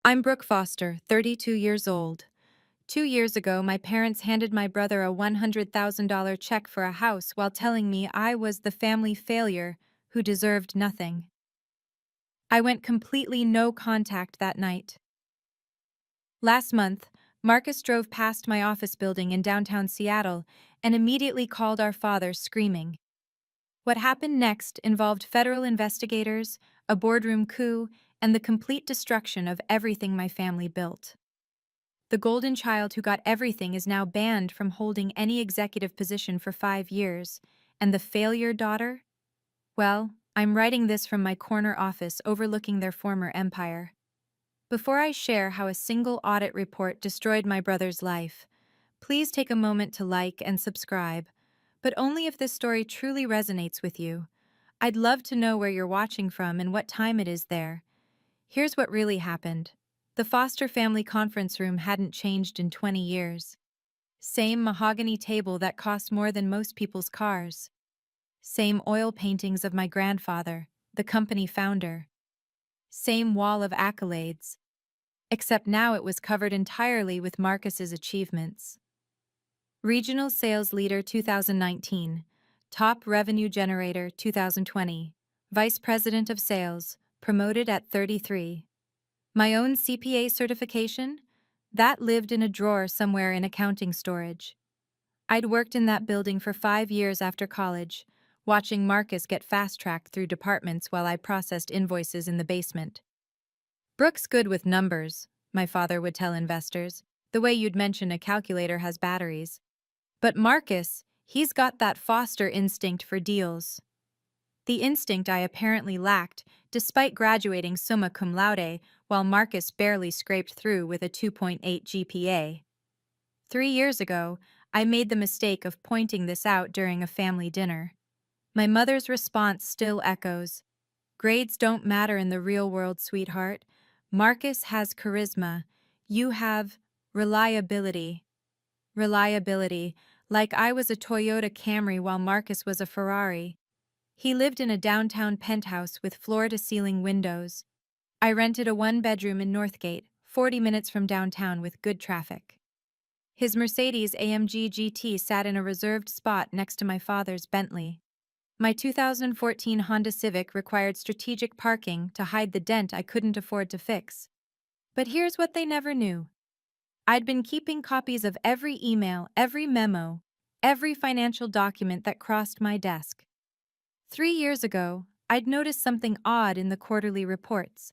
I'm Brooke Foster, 32 years old. 2 years ago, my parents handed my brother a $100,000 check for a house while telling me I was the family failure who deserved nothing. I went completely no contact that night. Last month, Marcus drove past my office building in downtown Seattle and immediately called our father, screaming. What happened next involved federal investigators, a boardroom coup, and the complete destruction of everything my family built. The golden child who got everything is now banned from holding any executive position for 5 years. And the failure daughter? Well, I'm writing this from my corner office overlooking their former empire. Before I share how a single audit report destroyed my brother's life, please take a moment to like and subscribe, but only if this story truly resonates with you. I'd love to know where you're watching from and what time it is there. Here's what really happened. The Foster family conference room hadn't changed in 20 years. Same mahogany table that cost more than most people's cars. Same oil paintings of my grandfather, the company founder. Same wall of accolades. Except now it was covered entirely with Marcus's achievements. Regional Sales Leader 2019. Top Revenue Generator 2020. Vice President of Sales, promoted at 33. My own CPA certification? That lived in a drawer somewhere in accounting storage. I'd worked in that building for 5 years after college, watching Marcus get fast-tracked through departments while I processed invoices in the basement. Brooke's good with numbers, my father would tell investors, the way you'd mention a calculator has batteries. But Marcus, he's got that Foster instinct for deals. The instinct I apparently lacked, despite graduating summa cum laude, while Marcus barely scraped through with a 2.8 GPA. 3 years ago, I made the mistake of pointing this out during a family dinner. My mother's response still echoes. Grades don't matter in the real world, sweetheart. Marcus has charisma. You have reliability. Reliability, like I was a Toyota Camry while Marcus was a Ferrari. He lived in a downtown penthouse with floor-to-ceiling windows. I rented a one-bedroom in Northgate, 40 minutes from downtown with good traffic. His Mercedes-AMG GT sat in a reserved spot next to my father's Bentley. My 2014 Honda Civic required strategic parking to hide the dent I couldn't afford to fix. But here's what they never knew. I'd been keeping copies of every email, every memo, every financial document that crossed my desk. 3 years ago, I'd noticed something odd in the quarterly reports.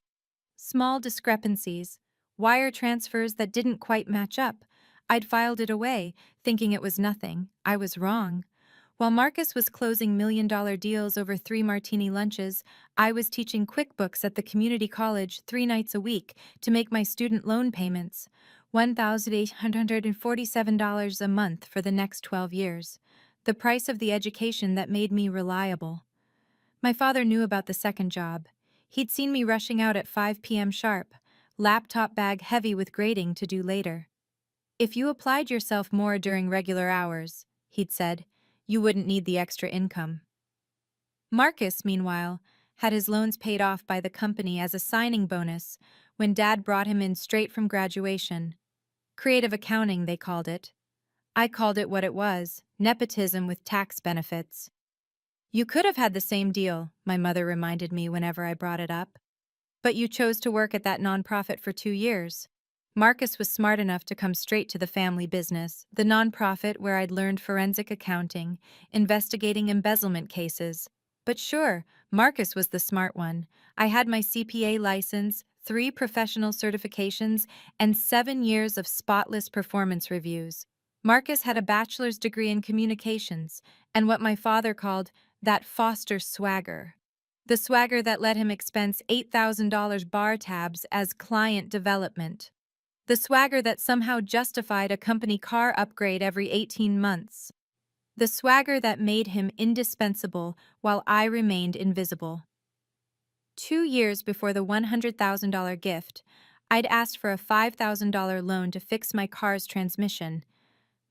Small discrepancies, wire transfers that didn't quite match up. I'd filed it away, thinking it was nothing. I was wrong. While Marcus was closing million-dollar deals over 3 martini lunches, I was teaching QuickBooks at the community college 3 nights a week to make my student loan payments, $1,847 a month for the next 12 years. The price of the education that made me reliable. My father knew about the second job. He'd seen me rushing out at 5 p.m. sharp, laptop bag heavy with grading to do later. If you applied yourself more during regular hours, he'd said, you wouldn't need the extra income. Marcus, meanwhile, had his loans paid off by the company as a signing bonus when Dad brought him in straight from graduation. Creative accounting, they called it. I called it what it was, nepotism with tax benefits. You could have had the same deal, my mother reminded me whenever I brought it up. But you chose to work at that nonprofit for 2 years. Marcus was smart enough to come straight to the family business, the nonprofit where I'd learned forensic accounting, investigating embezzlement cases. But sure, Marcus was the smart one. I had my CPA license, 3 professional certifications, and 7 years of spotless performance reviews. Marcus had a bachelor's degree in communications, and what my father called that Foster swagger. The swagger that let him expense $8,000 bar tabs as client development. The swagger that somehow justified a company car upgrade every 18 months. The swagger that made him indispensable while I remained invisible. 2 years before the $100,000 gift, I'd asked for a $5,000 loan to fix my car's transmission.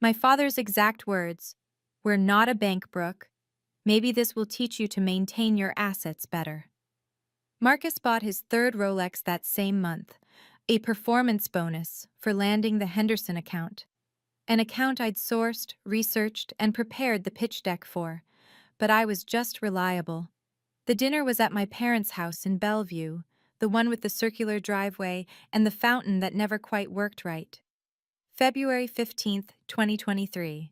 My father's exact words, "We're not a bank, Brooke. Maybe this will teach you to maintain your assets better." Marcus bought his 3rd Rolex that same month, A performance bonus for landing the Henderson account. An account I'd sourced, researched, and prepared the pitch deck for, but I was just reliable. The dinner was at my parents' house in Bellevue, the one with the circular driveway and the fountain that never quite worked right. February 15th, 2023.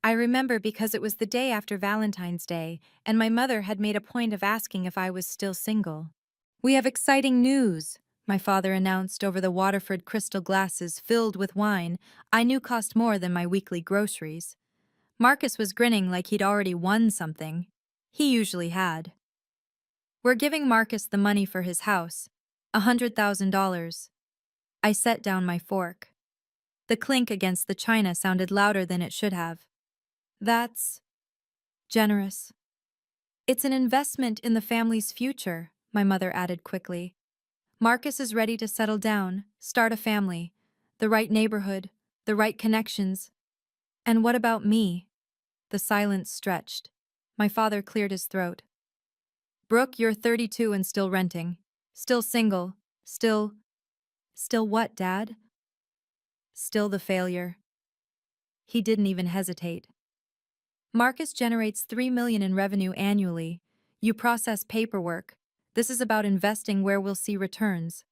I remember because it was the day after Valentine's Day, and my mother had made a point of asking if I was still single. "We have exciting news," my father announced over the Waterford crystal glasses filled with wine I knew cost more than my weekly groceries. Marcus was grinning like he'd already won something. He usually had. "We're giving Marcus the money for his house, $100,000. I set down my fork. The clink against the china sounded louder than it should have. "That's generous." "It's an investment in the family's future," my mother added quickly. "Marcus is ready to settle down, start a family, the right neighborhood, the right connections." "And what about me?" The silence stretched. My father cleared his throat. "Brooke, you're 32 and still renting. Still single. Still what, Dad?" "Still the failure." He didn't even hesitate. "Marcus generates $3 million in revenue annually. You process paperwork. This is about investing where we'll see returns."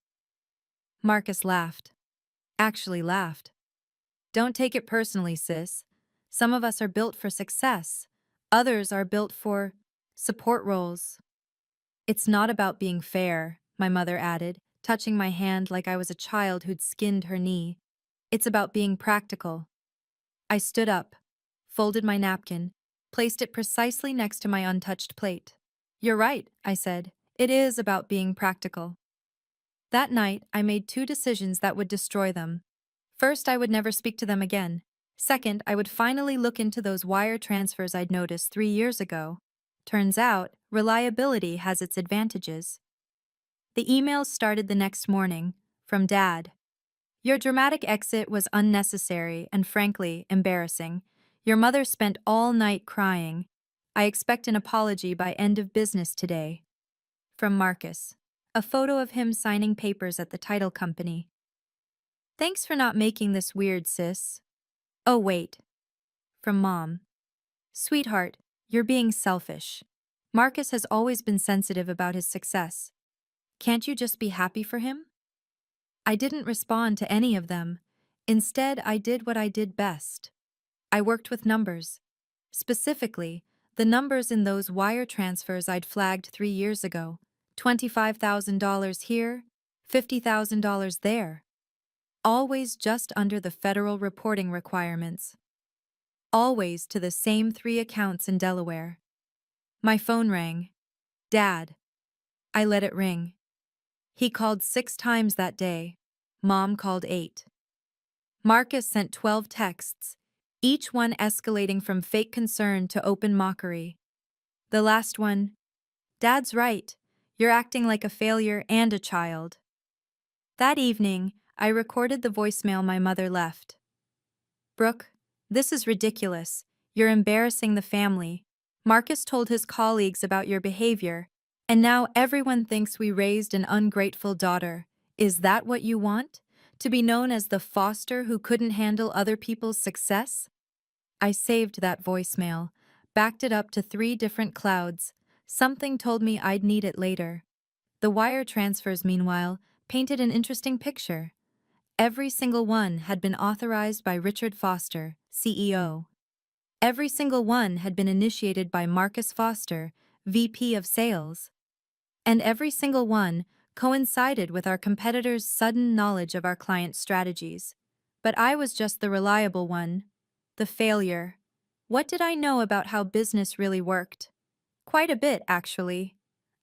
Marcus laughed. Actually laughed. "Don't take it personally, sis. Some of us are built for success. Others are built for support roles." "It's not about being fair," my mother added, touching my hand like I was a child who'd skinned her knee. "It's about being practical." I stood up, folded my napkin, placed it precisely next to my untouched plate. "You're right," I said. "It is about being practical." That night, I made two decisions that would destroy them. First, I would never speak to them again. Second, I would finally look into those wire transfers I'd noticed 3 years ago. Turns out, reliability has its advantages. The emails started the next morning, from Dad. "Your dramatic exit was unnecessary and frankly embarrassing. Your mother spent all night crying. I expect an apology by end of business today." From Marcus. A photo of him signing papers at the title company. "Thanks for not making this weird, sis." "Oh, wait." From Mom. "Sweetheart, you're being selfish. Marcus has always been sensitive about his success. Can't you just be happy for him?" I didn't respond to any of them. Instead, I did what I did best. I worked with numbers. Specifically, the numbers in those wire transfers I'd flagged 3 years ago. $25,000 here, $50,000 there. Always just under the federal reporting requirements. Always to the same 3 accounts in Delaware. My phone rang. Dad. I let it ring. He called 6 times that day. Mom called 8. Marcus sent 12 texts, each one escalating from fake concern to open mockery. The last one, "Dad's right. You're acting like a failure and a child." That evening, I recorded the voicemail my mother left. "Brooke, this is ridiculous. You're embarrassing the family. Marcus told his colleagues about your behavior, and now everyone thinks we raised an ungrateful daughter. Is that what you want? To be known as the foster who couldn't handle other people's success?" I saved that voicemail, backed it up to 3 different clouds. Something told me I'd need it later. The wire transfers, meanwhile, painted an interesting picture. Every single one had been authorized by Richard Foster, CEO. Every single one had been initiated by Marcus Foster, VP of Sales. And every single one coincided with our competitors' sudden knowledge of our client strategies. But I was just the reliable one. The failure. What did I know about how business really worked? Quite a bit, actually.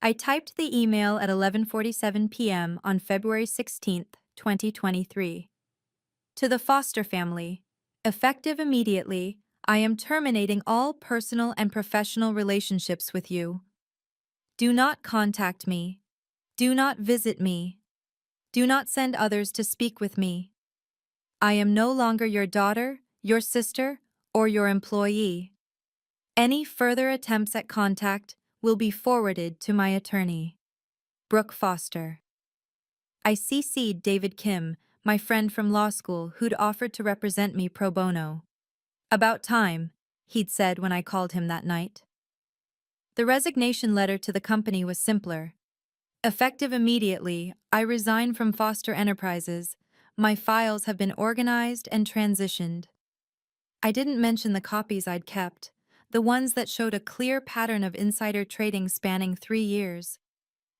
I typed the email at 11:47 p.m. on February 16th, 2023. To the Foster family. Effective immediately, I am terminating all personal and professional relationships with you. Do not contact me. Do not visit me. Do not send others to speak with me. I am no longer your daughter, your sister, or your employee. Any further attempts at contact will be forwarded to my attorney. Brooke Foster. I CC'd David Kim, my friend from law school who'd offered to represent me pro bono. About time, he'd said when I called him that night. The resignation letter to the company was simpler. Effective immediately, I resign from Foster Enterprises. My files have been organized and transitioned. I didn't mention the copies I'd kept, the ones that showed a clear pattern of insider trading spanning 3 years.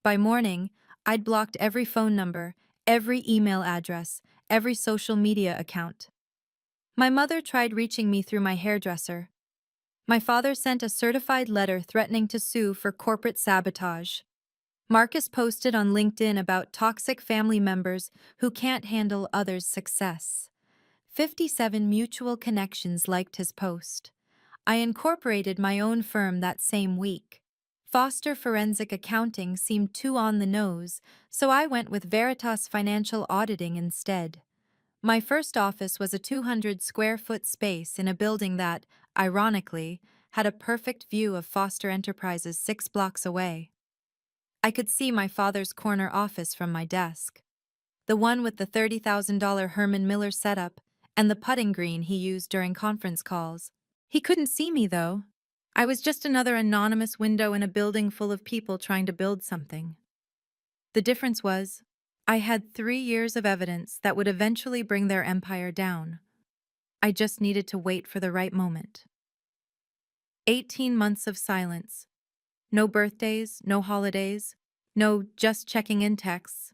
By morning, I'd blocked every phone number, every email address, every social media account. My mother tried reaching me through my hairdresser. My father sent a certified letter threatening to sue for corporate sabotage. Marcus posted on LinkedIn about toxic family members who can't handle others' success. 57 mutual connections liked his post. I incorporated my own firm that same week. Foster Forensic Accounting seemed too on the nose, so I went with Veritas Financial Auditing instead. My first office was a 200-square-foot space in a building that, ironically, had a perfect view of Foster Enterprises 6 blocks away. I could see my father's corner office from my desk. The one with the $30,000 Herman Miller setup and the putting green he used during conference calls. He couldn't see me, though. I was just another anonymous window in a building full of people trying to build something. The difference was, I had 3 years of evidence that would eventually bring their empire down. I just needed to wait for the right moment. 18 months of silence. No birthdays, no holidays, no just checking in texts.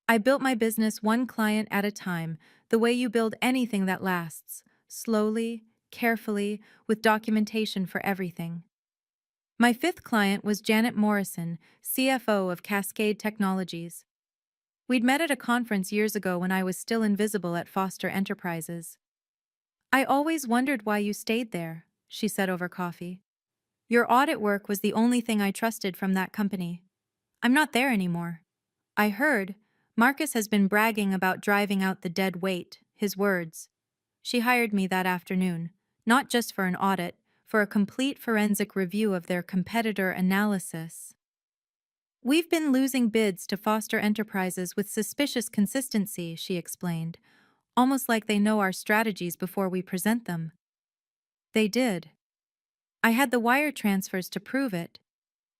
I built my business one client at a time, the way you build anything that lasts, slowly, carefully, with documentation for everything. My 5th client was Janet Morrison, CFO of Cascade Technologies. We'd met at a conference years ago when I was still invisible at Foster Enterprises. "I always wondered why you stayed there," she said over coffee. "Your audit work was the only thing I trusted from that company. I'm not there anymore. I heard Marcus has been bragging about driving out the dead weight, his words. She hired me that afternoon, not just for an audit, for a complete forensic review of their competitor analysis. We've been losing bids to Foster Enterprises with suspicious consistency," she explained, almost like they know our strategies before we present them. They did. I had the wire transfers to prove it,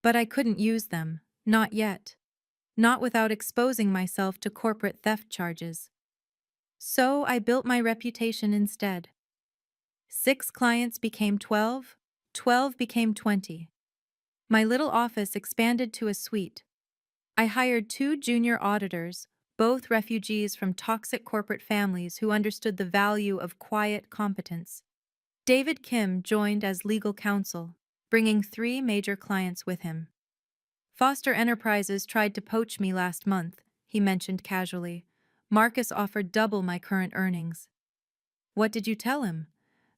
but I couldn't use them, not yet. Not without exposing myself to corporate theft charges. So I built my reputation instead. 6 clients became 12, 12 became 20. My little office expanded to a suite. I hired 2 junior auditors, both refugees from toxic corporate families who understood the value of quiet competence. David Kim joined as legal counsel, bringing 3 major clients with him. "Foster Enterprises tried to poach me last month," he mentioned casually. "Marcus offered double my current earnings." "What did you tell him?"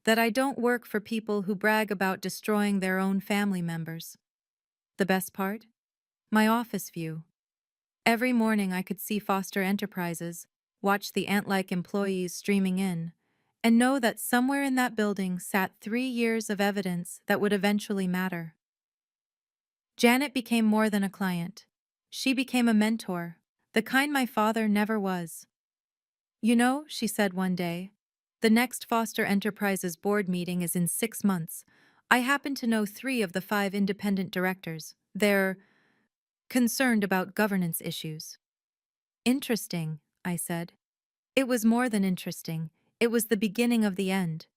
"That I don't work for people who brag about destroying their own family members." The best part? My office view. Every morning I could see Foster Enterprises, watch the ant-like employees streaming in, and know that somewhere in that building sat 3 years of evidence that would eventually matter. Janet became more than a client. She became a mentor, the kind my father never was. "You know," she said one day, "the next Foster Enterprises board meeting is in 6 months. I happen to know 3 of the 5 independent directors. They're concerned about governance issues." "Interesting," I said. It was more than interesting. It was the beginning of the end.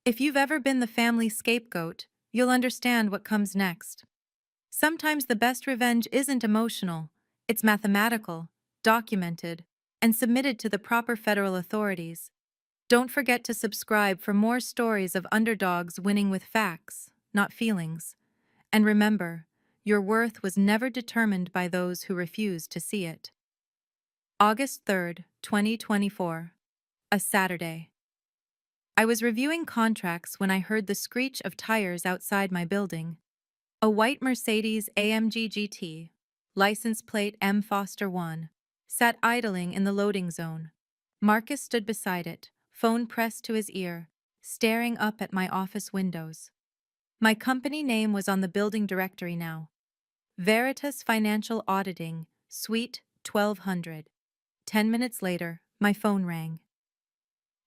If you've ever been the family scapegoat, you'll understand what comes next. Sometimes the best revenge isn't emotional, it's mathematical, documented, and submitted to the proper federal authorities. Don't forget to subscribe for more stories of underdogs winning with facts, not feelings. And remember, your worth was never determined by those who refused to see it. August 3rd, 2024. A Saturday. I was reviewing contracts when I heard the screech of tires outside my building. A white Mercedes AMG GT, license plate M Foster 1, sat idling in the loading zone. Marcus stood beside it, phone pressed to his ear, staring up at my office windows. My company name was on the building directory now. Veritas Financial Auditing, Suite 1200. 10 minutes later, my phone rang.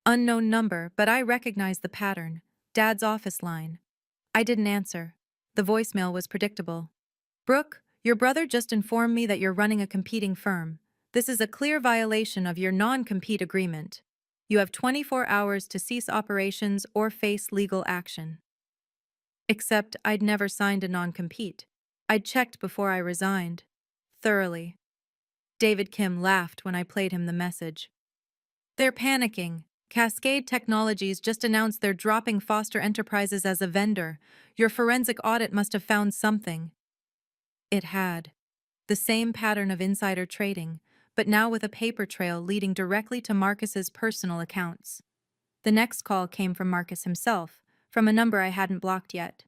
Unknown number, but I recognized the pattern. Dad's office line. I didn't answer. The voicemail was predictable. Brooke, your brother just informed me that you're running a competing firm. This is a clear violation of your non-compete agreement. You have 24 hours to cease operations or face legal action. Except I'd never signed a non-compete. I'd checked before I resigned. Thoroughly. David Kim laughed when I played him the message. They're panicking. Cascade Technologies just announced they're dropping Foster Enterprises as a vendor. Your forensic audit must have found something. It had. The same pattern of insider trading, but now with a paper trail leading directly to Marcus's personal accounts. The next call came from Marcus himself, from a number I hadn't blocked yet.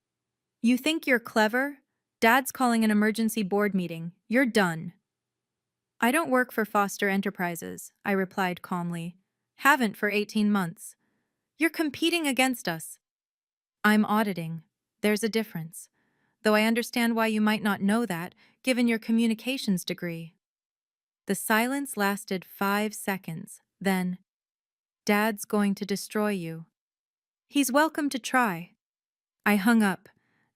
You think you're clever? Dad's calling an emergency board meeting. You're done. I don't work for Foster Enterprises, I replied calmly. Haven't for 18 months. You're competing against us. I'm auditing. There's a difference. Though I understand why you might not know that, given your communications degree. The silence lasted 5 seconds. Then, Dad's going to destroy you. He's welcome to try. I hung up.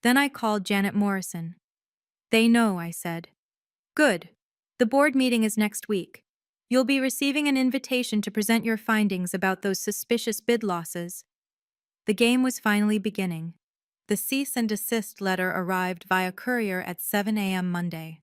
Then I called Janet Morrison. They know, I said. Good. The board meeting is next week. You'll be receiving an invitation to present your findings about those suspicious bid losses. The game was finally beginning. The cease and desist letter arrived via courier at 7 a.m. Monday.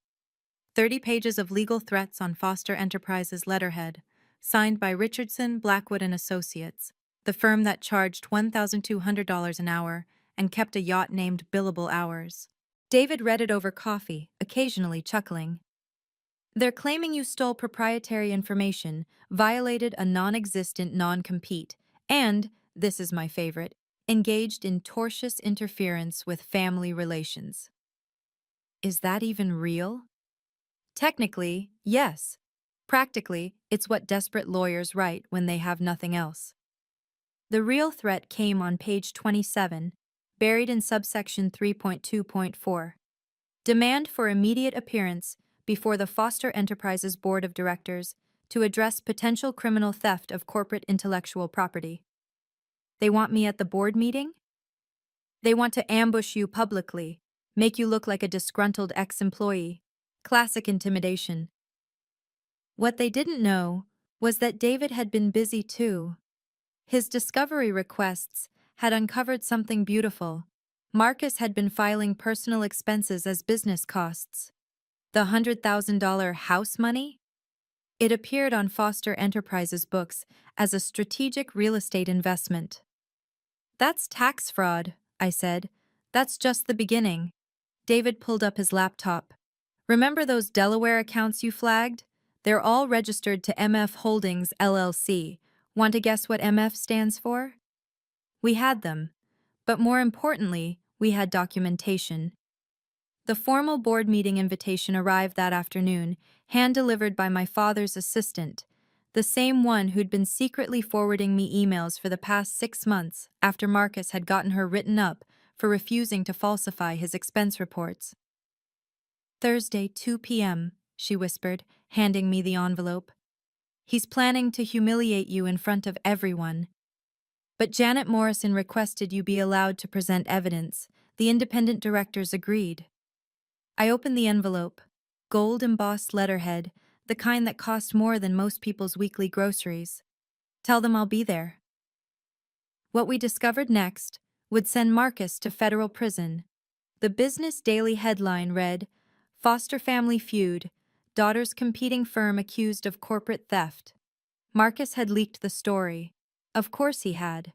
30 pages of legal threats on Foster Enterprises letterhead, signed by Richardson, Blackwood and Associates, the firm that charged $1,200 an hour and kept a yacht named Billable Hours. David read it over coffee, occasionally chuckling. They're claiming you stole proprietary information, violated a non-existent non-compete, and, this is my favorite, engaged in tortious interference with family relations. Is that even real? Technically, yes. Practically, it's what desperate lawyers write when they have nothing else. The real threat came on page 27, buried in subsection 3.2.4. Demand for immediate appearance before the Foster Enterprises Board of Directors to address potential criminal theft of corporate intellectual property. They want me at the board meeting? They want to ambush you publicly, make you look like a disgruntled ex-employee. Classic intimidation. What they didn't know was that David had been busy too. His discovery requests had uncovered something beautiful. Marcus had been filing personal expenses as business costs. The $100,000 house money? It appeared on Foster Enterprises' books as a strategic real estate investment. That's tax fraud, I said. That's just the beginning. David pulled up his laptop. Remember those Delaware accounts you flagged? They're all registered to MF Holdings, LLC. Want to guess what MF stands for? We had them. But more importantly, we had documentation. The formal board meeting invitation arrived that afternoon, hand-delivered by my father's assistant, the same one who'd been secretly forwarding me emails for the past 6 months after Marcus had gotten her written up for refusing to falsify his expense reports. Thursday, 2 p.m., she whispered, handing me the envelope. He's planning to humiliate you in front of everyone. But Janet Morrison requested you be allowed to present evidence. The independent directors agreed. I opened the envelope. Gold-embossed letterhead, the kind that cost more than most people's weekly groceries. Tell them I'll be there. What we discovered next would send Marcus to federal prison. The Business Daily headline read, Foster Family Feud, Daughter's Competing Firm Accused of Corporate Theft. Marcus had leaked the story. Of course he had.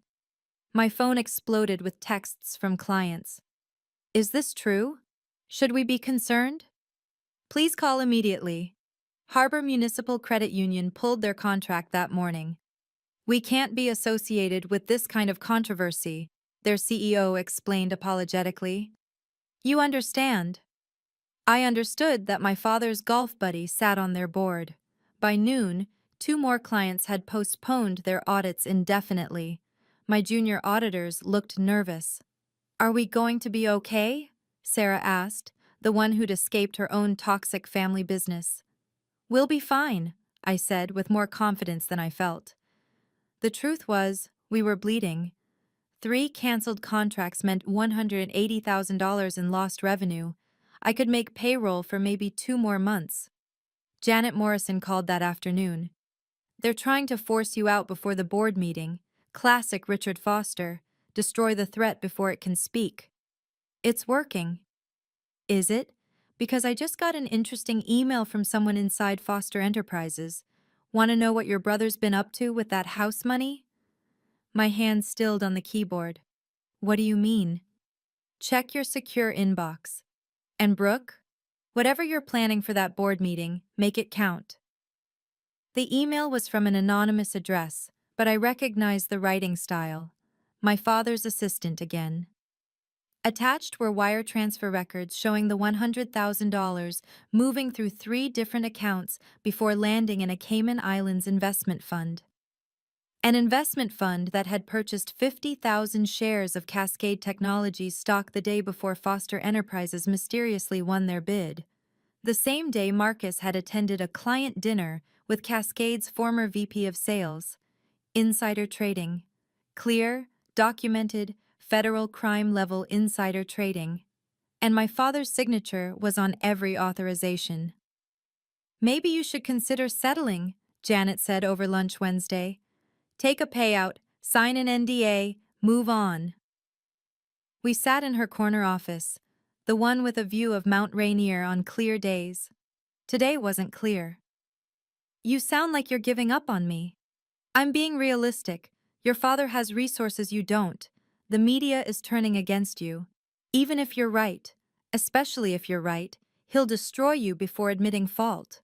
My phone exploded with texts from clients. Is this true? Should we be concerned? Please call immediately. Harbor Municipal Credit Union pulled their contract that morning. We can't be associated with this kind of controversy, their CEO explained apologetically. You understand. I understood that my father's golf buddy sat on their board. By noon, 2 more clients had postponed their audits indefinitely. My junior auditors looked nervous. Are we going to be okay? Sarah asked, the one who'd escaped her own toxic family business. We'll be fine, I said with more confidence than I felt. The truth was, we were bleeding. 3 canceled contracts meant $180,000 in lost revenue. I could make payroll for maybe 2 more months. Janet Morrison called that afternoon. They're trying to force you out before the board meeting. Classic Richard Foster. Destroy the threat before it can speak. It's working. Is it? Because I just got an interesting email from someone inside Foster Enterprises. Want to know what your brother's been up to with that house money? My hand stilled on the keyboard. What do you mean? Check your secure inbox. And Brooke? Whatever you're planning for that board meeting, make it count. The email was from an anonymous address, but I recognized the writing style. My father's assistant again. Attached were wire transfer records showing the $100,000 moving through 3 different accounts before landing in a Cayman Islands investment fund. An investment fund that had purchased 50,000 shares of Cascade Technologies stock the day before Foster Enterprises mysteriously won their bid. The same day, Marcus had attended a client dinner with Cascade's former VP of Sales. Insider trading. Clear, documented, federal crime-level insider trading. And my father's signature was on every authorization. Maybe you should consider settling, Janet said over lunch Wednesday. Take a payout, sign an NDA, move on. We sat in her corner office, the one with a view of Mount Rainier on clear days. Today wasn't clear. You sound like you're giving up on me. I'm being realistic. Your father has resources you don't. The media is turning against you. Even if you're right, especially if you're right, he'll destroy you before admitting fault.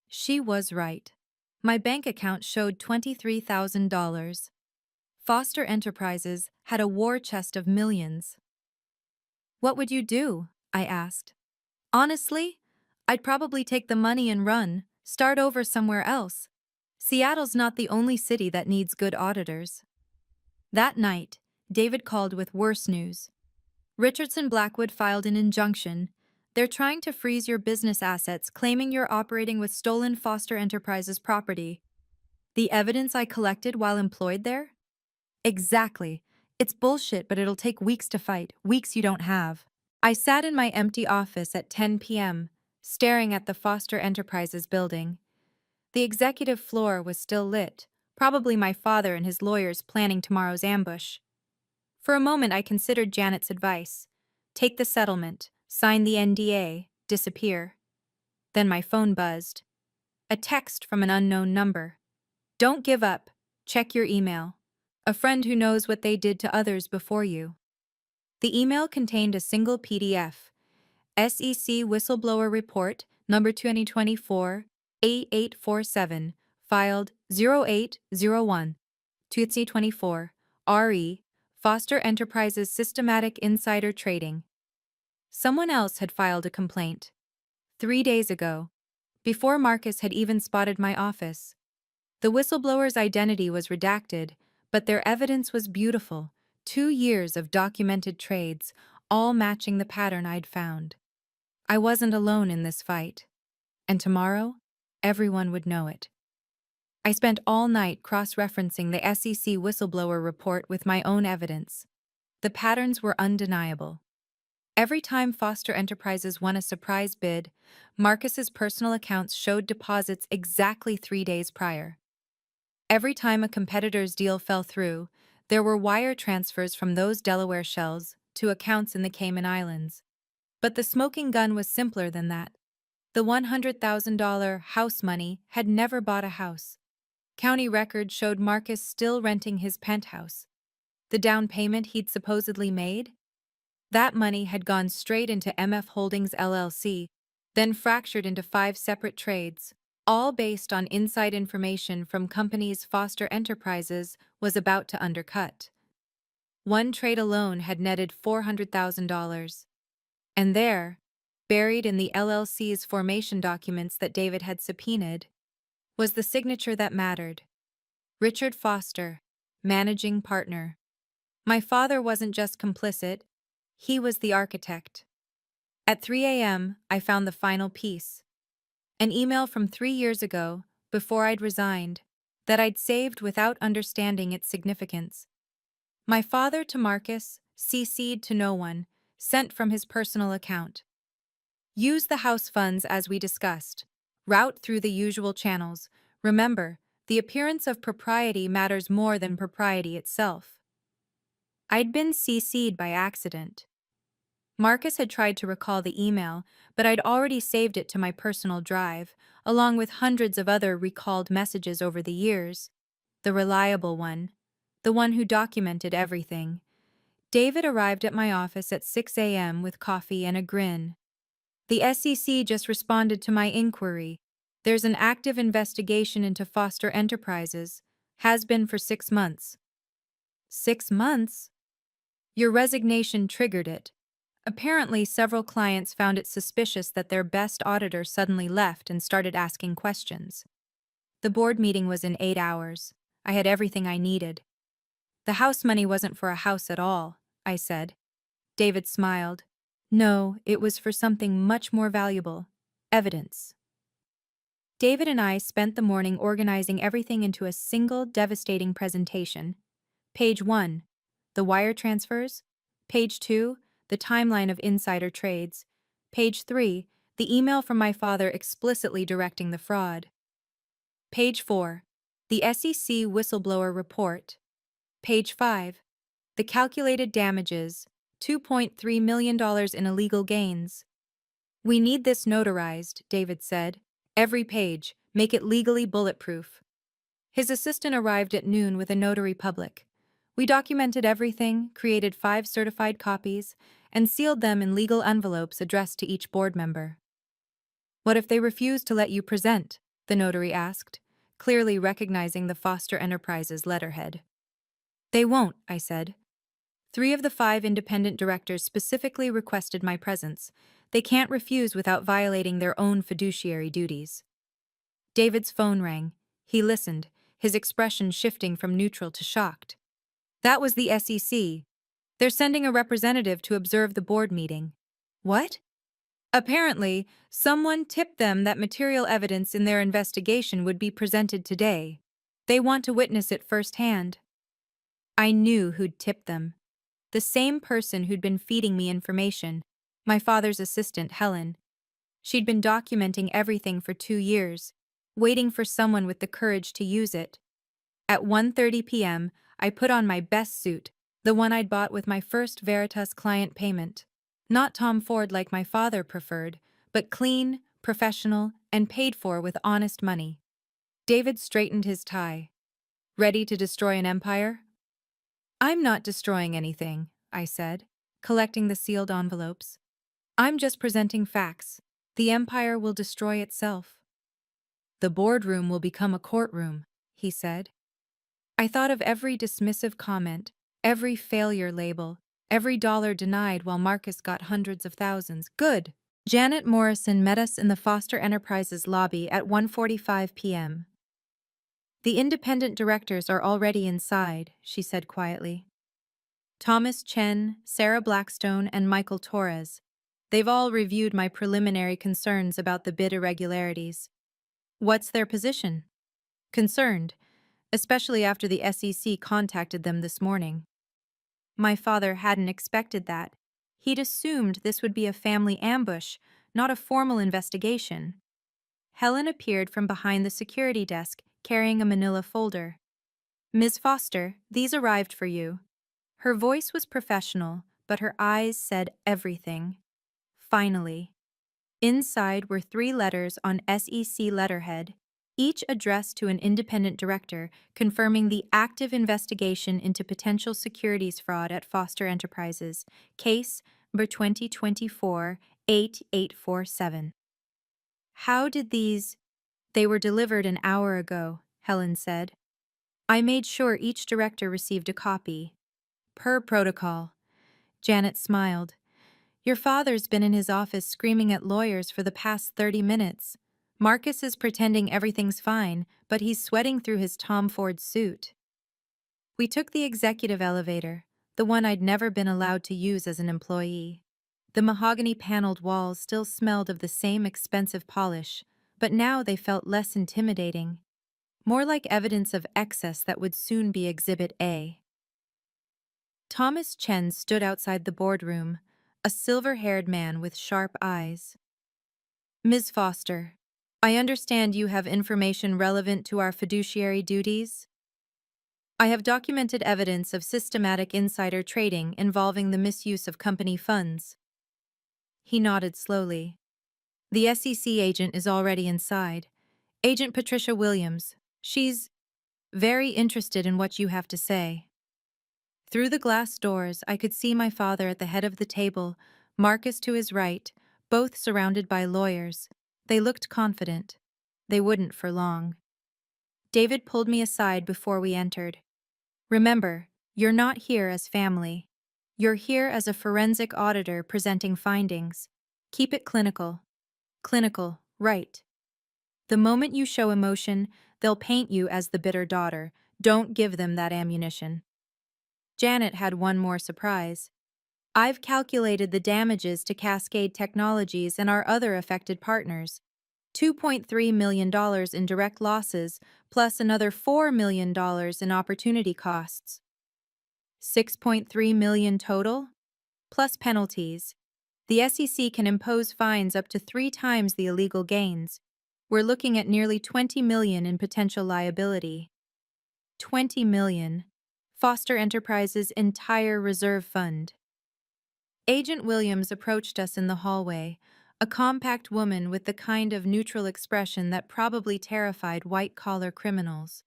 She was right. My bank account showed $23,000. Foster Enterprises had a war chest of millions. What would you do? I asked. Honestly, I'd probably take the money and run, start over somewhere else. Seattle's not the only city that needs good auditors. That night, David called with worse news. Richardson Blackwood filed an injunction. They're trying to freeze your business assets, claiming you're operating with stolen Foster Enterprises property. The evidence I collected while employed there? Exactly. It's bullshit, but it'll take weeks to fight, weeks you don't have. I sat in my empty office at 10 p.m., staring at the Foster Enterprises building. The executive floor was still lit, probably my father and his lawyers planning tomorrow's ambush. For a moment I considered Janet's advice. Take the settlement, sign the NDA, disappear. Then my phone buzzed. A text from an unknown number. Don't give up. Check your email. A friend who knows what they did to others before you. The email contained a single PDF. SEC Whistleblower Report, number 2024-8847, filed 0801, 2024, RE, Foster Enterprises Systematic Insider Trading. Someone else had filed a complaint. 3 days ago, before Marcus had even spotted my office. The whistleblower's identity was redacted, but their evidence was beautiful. 2 years of documented trades, all matching the pattern I'd found. I wasn't alone in this fight. And tomorrow, everyone would know it. I spent all night cross-referencing the SEC whistleblower report with my own evidence. The patterns were undeniable. Every time Foster Enterprises won a surprise bid, Marcus's personal accounts showed deposits exactly 3 days prior. Every time a competitor's deal fell through, there were wire transfers from those Delaware shells to accounts in the Cayman Islands. But the smoking gun was simpler than that. The $100,000 house money had never bought a house. County records showed Marcus still renting his penthouse. The down payment he'd supposedly made? That money had gone straight into MF Holdings LLC, then fractured into 5 separate trades, all based on inside information from companies Foster Enterprises was about to undercut. One trade alone had netted $400,000. And there, buried in the LLC's formation documents that David had subpoenaed, was the signature that mattered. Richard Foster, managing partner. My father wasn't just complicit, he was the architect. At 3 a.m., I found the final piece. An email from 3 years ago, before I'd resigned, that I'd saved without understanding its significance. My father to Marcus, CC'd to no one, sent from his personal account. Use the house funds as we discussed. Route through the usual channels. Remember, the appearance of propriety matters more than propriety itself. I'd been CC'd by accident. Marcus had tried to recall the email, but I'd already saved it to my personal drive, along with hundreds of other recalled messages over the years. The reliable one. The one who documented everything. David arrived at my office at 6 a.m. with coffee and a grin. The SEC just responded to my inquiry. There's an active investigation into Foster Enterprises. Has been for 6 months. 6 months? Your resignation triggered it. Apparently, several clients found it suspicious that their best auditor suddenly left and started asking questions. The board meeting was in 8 hours. I had everything I needed. The house money wasn't for a house at all, I said. David smiled. No, it was for something much more valuable. Evidence. David and I spent the morning organizing everything into a single devastating presentation. Page 1. The wire transfers. Page 2. The timeline of insider trades. Page 3. The email from my father explicitly directing the fraud. Page 4. The SEC whistleblower report. Page 5. The calculated damages, $2.3 million in illegal gains. We need this notarized, David said. Every page, make it legally bulletproof. His assistant arrived at noon with a notary public. We documented everything, created 5 certified copies, and sealed them in legal envelopes addressed to each board member. What if they refuse to let you present? The notary asked, clearly recognizing the Foster Enterprises letterhead. They won't, I said. 3 of the 5 independent directors specifically requested my presence. They can't refuse without violating their own fiduciary duties. David's phone rang. He listened, his expression shifting from neutral to shocked. That was the SEC. They're sending a representative to observe the board meeting. What? Apparently, someone tipped them that material evidence in their investigation would be presented today. They want to witness it firsthand. I knew who'd tipped them. The same person who'd been feeding me information, my father's assistant, Helen. She'd been documenting everything for 2 years, waiting for someone with the courage to use it. At 1:30 p.m., I put on my best suit, the one I'd bought with my first Veritas client payment. Not Tom Ford like my father preferred, but clean, professional, and paid for with honest money. David straightened his tie. Ready to destroy an empire? I'm not destroying anything, I said, collecting the sealed envelopes. I'm just presenting facts. The empire will destroy itself. The boardroom will become a courtroom, he said. I thought of every dismissive comment, every failure label, every dollar denied while Marcus got hundreds of thousands. Good. Janet Morrison met us in the Foster Enterprises lobby at 1:45 p.m. The independent directors are already inside, she said quietly. Thomas Chen, Sarah Blackstone, and Michael Torres. They've all reviewed my preliminary concerns about the bid irregularities. What's their position? Concerned, especially after the SEC contacted them this morning. My father hadn't expected that. He'd assumed this would be a family ambush, not a formal investigation. Helen appeared from behind the security desk, carrying a manila folder. Ms. Foster, these arrived for you. Her voice was professional, but her eyes said everything. Finally. Inside were 3 letters on SEC letterhead, each addressed to an independent director, confirming the active investigation into potential securities fraud at Foster Enterprises, case number 2024-8847. How did these? They were delivered an hour ago, Helen said. I made sure each director received a copy. Per protocol. Janet smiled. Your father's been in his office screaming at lawyers for the past 30 minutes. Marcus is pretending everything's fine, but he's sweating through his Tom Ford suit. We took the executive elevator, the one I'd never been allowed to use as an employee. The mahogany-paneled walls still smelled of the same expensive polish, but now they felt less intimidating, more like evidence of excess that would soon be Exhibit A. Thomas Chen stood outside the boardroom, a silver-haired man with sharp eyes. Ms. Foster, I understand you have information relevant to our fiduciary duties? I have documented evidence of systematic insider trading involving the misuse of company funds. He nodded slowly. The SEC agent is already inside. Agent Patricia Williams. She's very interested in what you have to say. Through the glass doors, I could see my father at the head of the table, Marcus to his right, both surrounded by lawyers. They looked confident. They wouldn't for long. David pulled me aside before we entered. Remember, you're not here as family. You're here as a forensic auditor presenting findings. Keep it clinical. Clinical, right. The moment you show emotion, they'll paint you as the bitter daughter. Don't give them that ammunition. Janet had one more surprise. I've calculated the damages to Cascade Technologies and our other affected partners. $2.3 million in direct losses, plus another $4 million in opportunity costs. $6.3 million total? Plus penalties. The SEC can impose fines up to 3 times the illegal gains. We're looking at nearly $20 million in potential liability. $20 million. Foster Enterprises' entire reserve fund. Agent Williams approached us in the hallway, a compact woman with the kind of neutral expression that probably terrified white-collar criminals.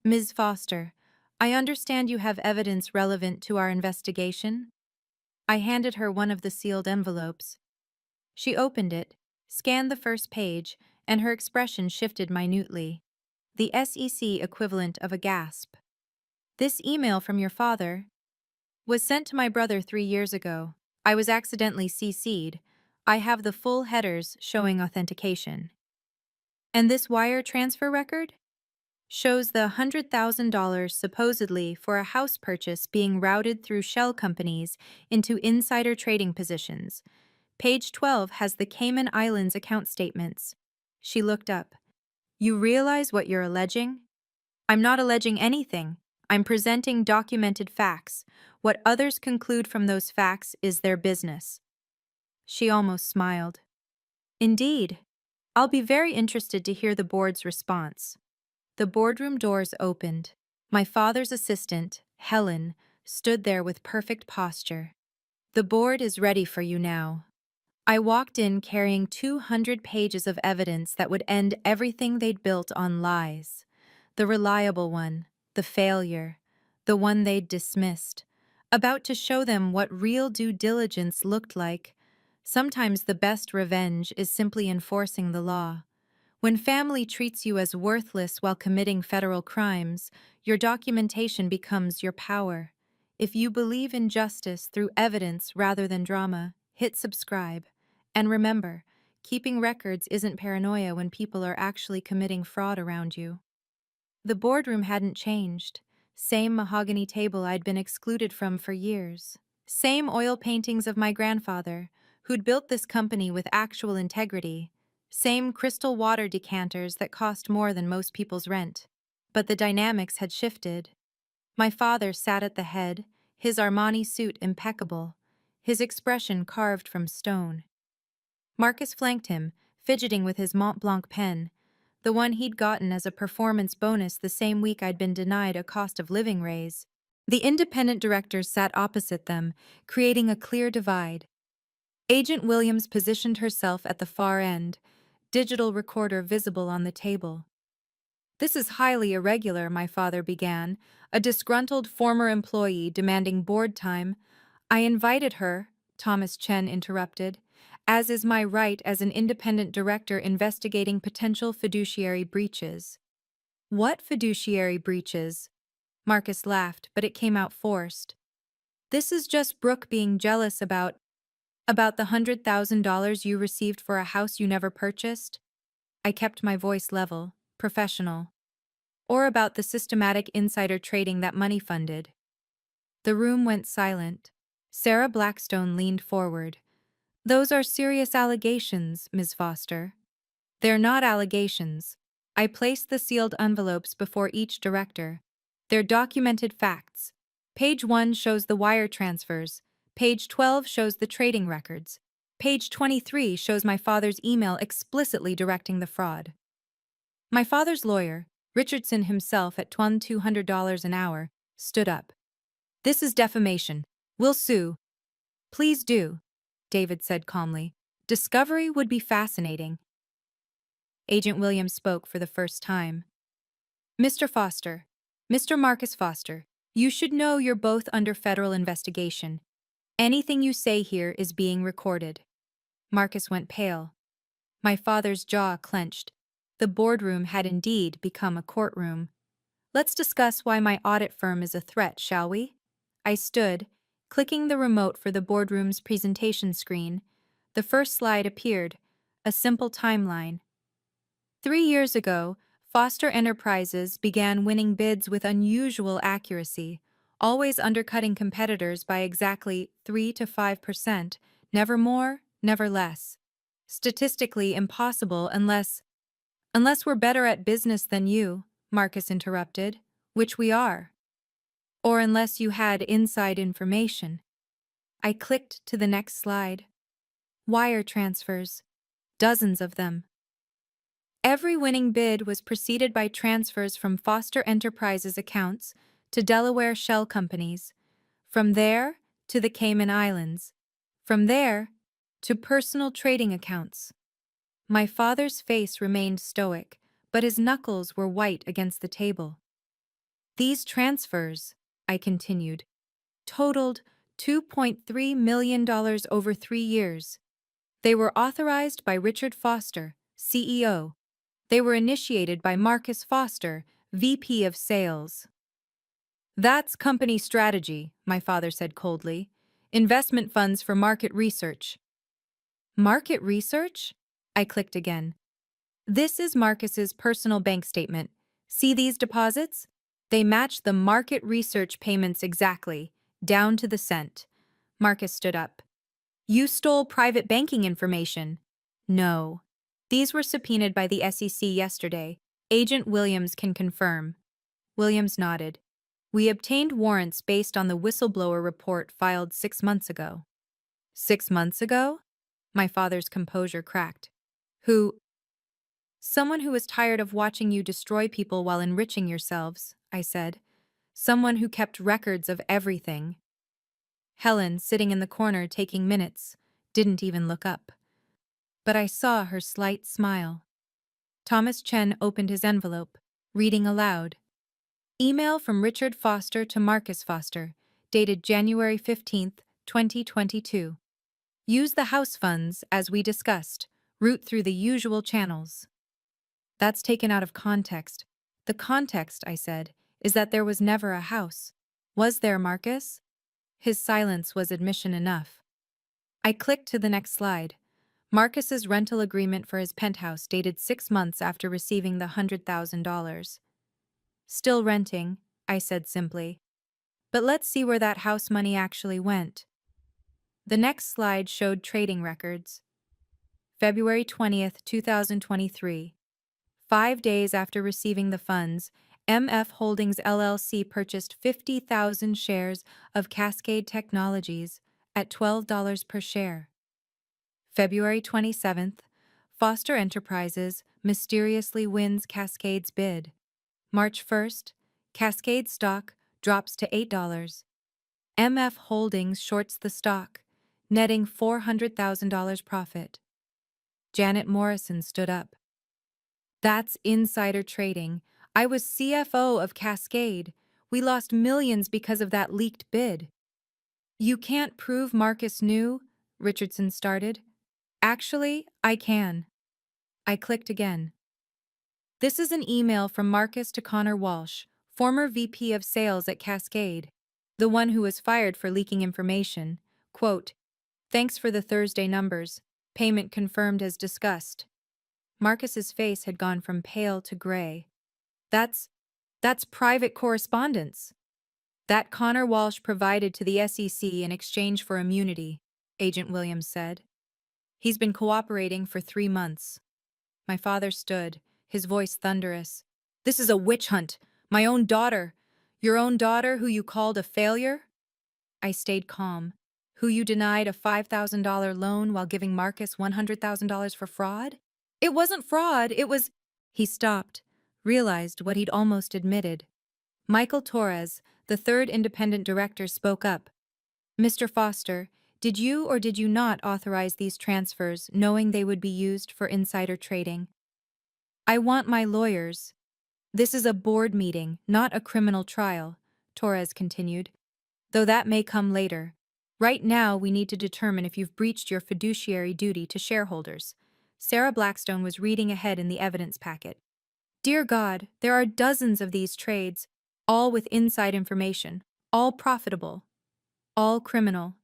Ms. Foster, I understand you have evidence relevant to our investigation? I handed her one of the sealed envelopes. She opened it, scanned the first page, and her expression shifted minutely. The SEC equivalent of a gasp. This email from your father was sent to my brother 3 years ago. I was accidentally CC'd. I have the full headers showing authentication. And this wire transfer record? Shows the $100,000 supposedly for a house purchase being routed through shell companies into insider trading positions. Page 12 has the Cayman Islands account statements. She looked up. You realize what you're alleging? I'm not alleging anything. I'm presenting documented facts. What others conclude from those facts is their business. She almost smiled. Indeed. I'll be very interested to hear the board's response. The boardroom doors opened. My father's assistant, Helen, stood there with perfect posture. The board is ready for you now. I walked in carrying 200 pages of evidence that would end everything they'd built on lies. The reliable one, the failure, the one they'd dismissed, about to show them what real due diligence looked like. Sometimes the best revenge is simply enforcing the law. When family treats you as worthless while committing federal crimes, your documentation becomes your power. If you believe in justice through evidence rather than drama, hit subscribe. And remember, keeping records isn't paranoia when people are actually committing fraud around you. The boardroom hadn't changed. Same mahogany table I'd been excluded from for years. Same oil paintings of my grandfather, who'd built this company with actual integrity. Same crystal water decanters that cost more than most people's rent. But the dynamics had shifted. My father sat at the head, his Armani suit impeccable, his expression carved from stone. Marcus flanked him, fidgeting with his Mont Blanc pen, the one he'd gotten as a performance bonus the same week I'd been denied a cost of living raise. The independent directors sat opposite them, creating a clear divide. Agent Williams positioned herself at the far end, digital recorder visible on the table. This is highly irregular, my father began, a disgruntled former employee demanding board time. I invited her, Thomas Chen interrupted, as is my right as an independent director investigating potential fiduciary breaches. What fiduciary breaches? Marcus laughed, but it came out forced. This is just Brooke being jealous about the $100,000 you received for a house you never purchased? I kept my voice level, professional. Or about the systematic insider trading that money funded. The room went silent. Sarah Blackstone leaned forward. Those are serious allegations, Ms. Foster. They're not allegations. I placed the sealed envelopes before each director. They're documented facts. Page 1 shows the wire transfers. Page 12 shows the trading records. Page 23 shows my father's email explicitly directing the fraud. My father's lawyer, Richardson himself at $2,200 an hour, stood up. This is defamation. We'll sue. Please do, David said calmly. Discovery would be fascinating. Agent Williams spoke for the first time. Mr. Foster, Mr. Marcus Foster, you should know you're both under federal investigation. Anything you say here is being recorded. Marcus went pale. My father's jaw clenched. The boardroom had indeed become a courtroom. Let's discuss why my audit firm is a threat, shall we? I stood, clicking the remote for the boardroom's presentation screen. The first slide appeared, a simple timeline. 3 years ago, Foster Enterprises began winning bids with unusual accuracy, always undercutting competitors by exactly 3 to 5%, never more, never less. Statistically impossible unless we're better at business than you, Marcus interrupted, which we are. Or unless you had inside information. I clicked to the next slide. Wire transfers. Dozens of them. Every winning bid was preceded by transfers from Foster Enterprises accounts to Delaware shell companies, from there to the Cayman Islands, from there to personal trading accounts. My father's face remained stoic, but his knuckles were white against the table. These transfers, I continued, totaled $2.3 million over 3 years. They were authorized by Richard Foster, CEO. They were initiated by Marcus Foster, VP of Sales. That's company strategy, my father said coldly. Investment funds for market research. Market research? I clicked again. This is Marcus's personal bank statement. See these deposits? They match the market research payments exactly, down to the cent. Marcus stood up. You stole private banking information. No. These were subpoenaed by the SEC yesterday. Agent Williams can confirm. Williams nodded. We obtained warrants based on the whistleblower report filed 6 months ago. 6 months ago? My father's composure cracked. Who? Someone who was tired of watching you destroy people while enriching yourselves, I said. Someone who kept records of everything. Helen, sitting in the corner taking minutes, didn't even look up. But I saw her slight smile. Thomas Chen opened his envelope, reading aloud. Email from Richard Foster to Marcus Foster, dated January 15th, 2022. Use the house funds, as we discussed, route through the usual channels. That's taken out of context. The context, I said, is that there was never a house. Was there, Marcus? His silence was admission enough. I clicked to the next slide. Marcus's rental agreement for his penthouse dated 6 months after receiving the $100,000. Still renting, I said simply. But let's see where that house money actually went. The next slide showed trading records. February 20th, 2023. 5 days after receiving the funds, MF Holdings LLC purchased 50,000 shares of Cascade Technologies at $12 per share. February 27th, Foster Enterprises mysteriously wins Cascade's bid. March 1st, Cascade stock drops to $8. MF Holdings shorts the stock, netting $400,000 profit. Janet Morrison stood up. That's insider trading. I was CFO of Cascade. We lost millions because of that leaked bid. You can't prove Marcus knew, Richardson started. Actually, I can. I clicked again. This is an email from Marcus to Connor Walsh, former VP of Sales at Cascade, the one who was fired for leaking information. Quote, thanks for the Thursday numbers. Payment confirmed as discussed. Marcus's face had gone from pale to gray. That's private correspondence. That Connor Walsh provided to the SEC in exchange for immunity, Agent Williams said. He's been cooperating for 3 months. My father stood, his voice thunderous. This is a witch hunt. My own daughter. Your own daughter who you called a failure? I stayed calm. Who you denied a $5,000 loan while giving Marcus $100,000 for fraud? It wasn't fraud, it was... He stopped, realized what he'd almost admitted. Michael Torres, the third independent director, spoke up. Mr. Foster, did you or did you not authorize these transfers knowing they would be used for insider trading? I want my lawyers. This is a board meeting, not a criminal trial, Torres continued, though that may come later. Right now, we need to determine if you've breached your fiduciary duty to shareholders. Sarah Blackstone was reading ahead in the evidence packet. Dear God, there are dozens of these trades, all with inside information, all profitable, all criminal,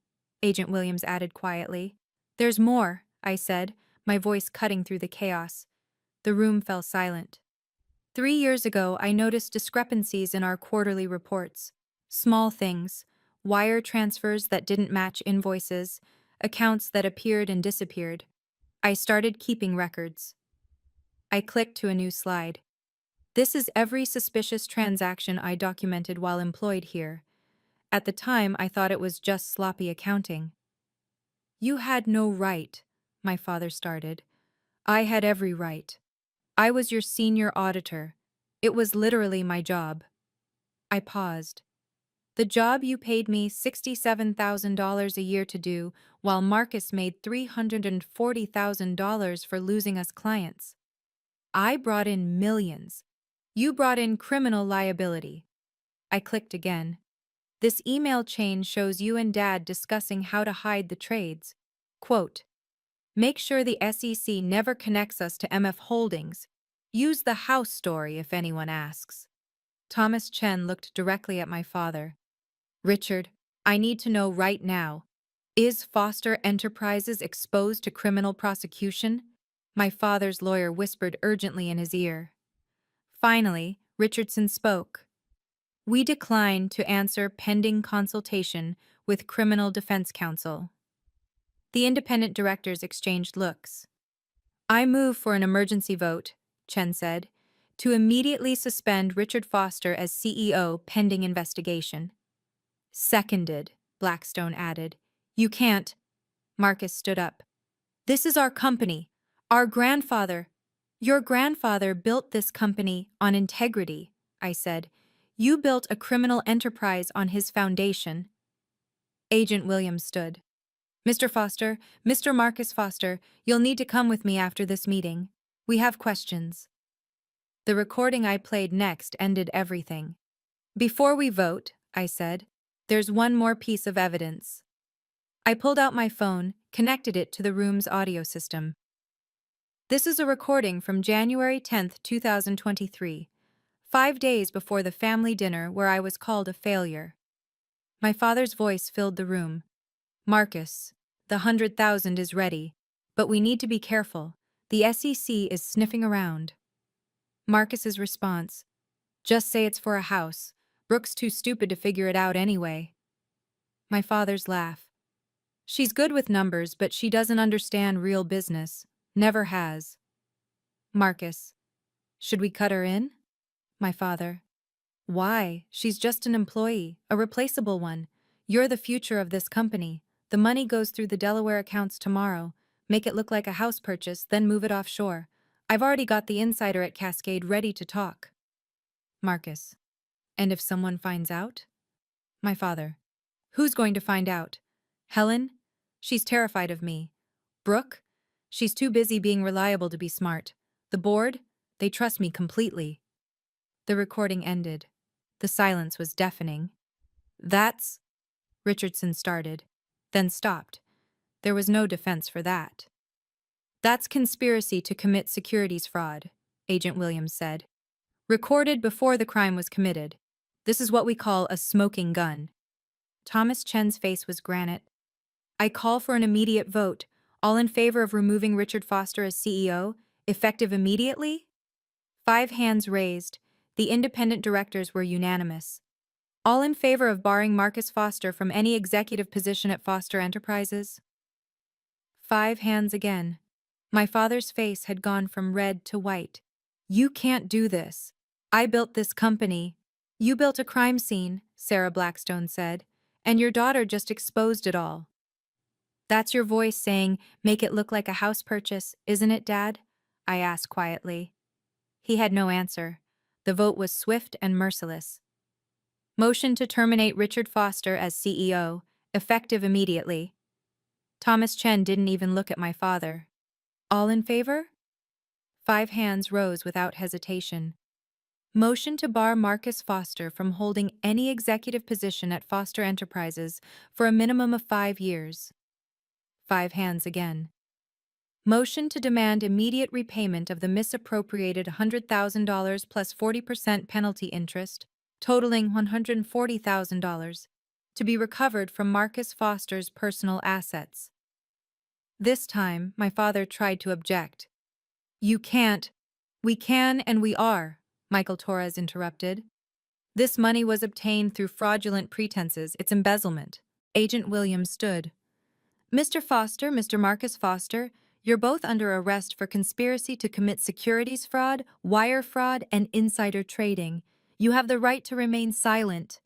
Agent Williams added quietly. There's more, I said, my voice cutting through the chaos. The room fell silent. 3 years ago, I noticed discrepancies in our quarterly reports. Small things, wire transfers that didn't match invoices, accounts that appeared and disappeared. I started keeping records. I clicked to a new slide. This is every suspicious transaction I documented while employed here. At the time, I thought it was just sloppy accounting. You had no right, my father started. I had every right. I was your senior auditor. It was literally my job. I paused. The job you paid me $67,000 a year to do, while Marcus made $340,000 for losing us clients. I brought in millions. You brought in criminal liability. I clicked again. This email chain shows you and Dad discussing how to hide the trades. Quote, make sure the SEC never connects us to MF Holdings. Use the house story if anyone asks. Thomas Chen looked directly at my father. Richard, I need to know right now. Is Foster Enterprises exposed to criminal prosecution? My father's lawyer whispered urgently in his ear. Finally, Richardson spoke. We decline to answer pending consultation with Criminal Defense Counsel. The independent directors exchanged looks. I move for an emergency vote, Chen said, to immediately suspend Richard Foster as CEO pending investigation. Seconded, Blackstone added. You can't. Marcus stood up. This is our company. Our grandfather. Your grandfather built this company on integrity, I said. You built a criminal enterprise on his foundation. Agent Williams stood. Mr. Foster, Mr. Marcus Foster, you'll need to come with me after this meeting. We have questions. The recording I played next ended everything. Before we vote, I said, there's one more piece of evidence. I pulled out my phone, connected it to the room's audio system. This is a recording from January 10, 2023, 5 days before the family dinner where I was called a failure. My father's voice filled the room. Marcus, the 100,000 is ready, but we need to be careful. The SEC is sniffing around. Marcus's response, just say it's for a house. Brooke's too stupid to figure it out anyway. My father's laugh. She's good with numbers, but she doesn't understand real business. Never has. Marcus, should we cut her in? My father. Why? She's just an employee, a replaceable one. You're the future of this company. The money goes through the Delaware accounts tomorrow. Make it look like a house purchase, then move it offshore. I've already got the insider at Cascade ready to talk. Marcus. And if someone finds out? My father. Who's going to find out? Helen? She's terrified of me. Brooke? She's too busy being reliable to be smart. The board? They trust me completely. The recording ended. The silence was deafening. That's... Richardson started, then stopped. There was no defense for that. That's conspiracy to commit securities fraud, Agent Williams said. Recorded before the crime was committed. This is what we call a smoking gun. Thomas Chen's face was granite. I call for an immediate vote. All in favor of removing Richard Foster as CEO, effective immediately? 5 hands raised. The independent directors were unanimous. All in favor of barring Marcus Foster from any executive position at Foster Enterprises? 5 hands again. My father's face had gone from red to white. "You can't do this. I built this company." "You built a crime scene," Sarah Blackstone said, "and your daughter just exposed it all." "That's your voice saying, 'Make it look like a house purchase,' isn't it, Dad?" I asked quietly. He had no answer. The vote was swift and merciless. Motion to terminate Richard Foster as CEO, effective immediately. Thomas Chen didn't even look at my father. "All in favor?" 5 hands rose without hesitation. Motion to bar Marcus Foster from holding any executive position at Foster Enterprises for a minimum of 5 years. 5 hands again. Motion to demand immediate repayment of the misappropriated $100,000 plus 40% penalty interest, totaling $140,000, to be recovered from Marcus Foster's personal assets. This time, my father tried to object. "You can't." "We can and we are," Michael Torres interrupted. "This money was obtained through fraudulent pretenses. It's embezzlement." Agent Williams stood. "Mr. Foster, Mr. Marcus Foster, you're both under arrest for conspiracy to commit securities fraud, wire fraud, and insider trading. You have the right to remain silent."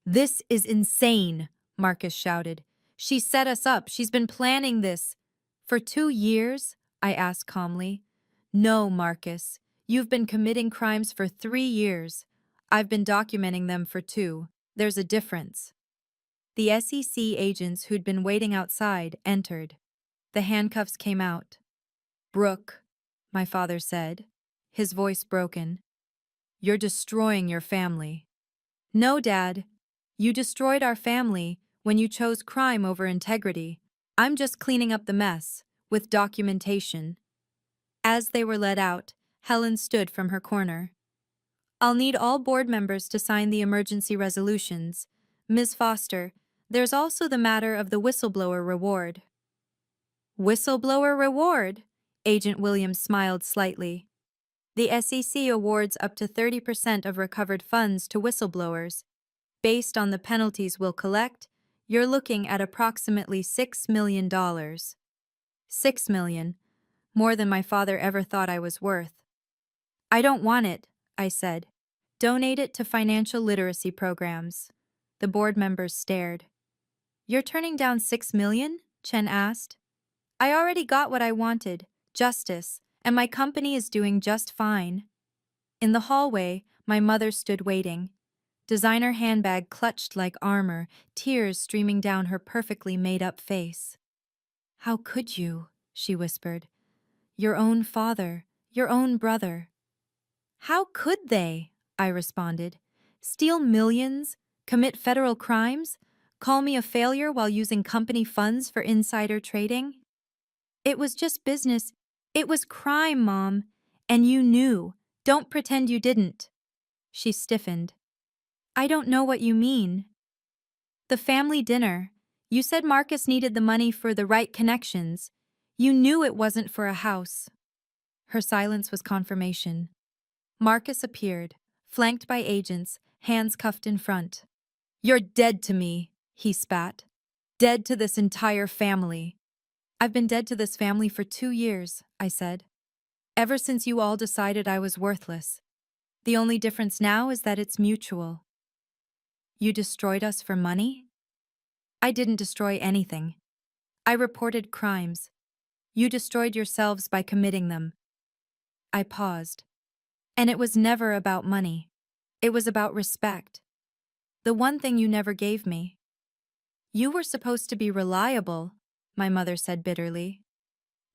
"This is insane," Marcus shouted. "She set us up. She's been planning this." "For 2 years?" I asked calmly. "No, Marcus. You've been committing crimes for 3 years. I've been documenting them for 2. There's a difference." The SEC agents who'd been waiting outside entered. The handcuffs came out. "Brooke," my father said, his voice broken, "you're destroying your family." "No, Dad. You destroyed our family when you chose crime over integrity. I'm just cleaning up the mess, with documentation." As they were let out, Helen stood from her corner. "I'll need all board members to sign the emergency resolutions. Ms. Foster, there's also the matter of the whistleblower reward." "Whistleblower reward?" Agent Williams smiled slightly. "The SEC awards up to 30% of recovered funds to whistleblowers. Based on the penalties we'll collect, you're looking at approximately $6 million. $6 million. More than my father ever thought I was worth. "I don't want it," I said. "Donate it to financial literacy programs." The board members stared. "You're turning down $6 million?" Chen asked. "I already got what I wanted, justice, and my company is doing just fine." In the hallway, my mother stood waiting. Designer handbag clutched like armor, tears streaming down her perfectly made-up face. "How could you?" she whispered. "Your own father, your own brother." "How could they?" I responded. "Steal millions? Commit federal crimes? Call me a failure while using company funds for insider trading?" "It was just business. It was crime, Mom. And you knew. Don't pretend you didn't." She stiffened. "I don't know what you mean." "The family dinner. You said Marcus needed the money for the right connections. You knew it wasn't for a house." Her silence was confirmation. Marcus appeared, flanked by agents, hands cuffed in front. "You're dead to me," he spat. "Dead to this entire family." "I've been dead to this family for 2 years," I said. "Ever since you all decided I was worthless. The only difference now is that it's mutual." "You destroyed us for money?" "I didn't destroy anything. I reported crimes. You destroyed yourselves by committing them." I paused. "And it was never about money. It was about respect. The one thing you never gave me." "You were supposed to be reliable," my mother said bitterly.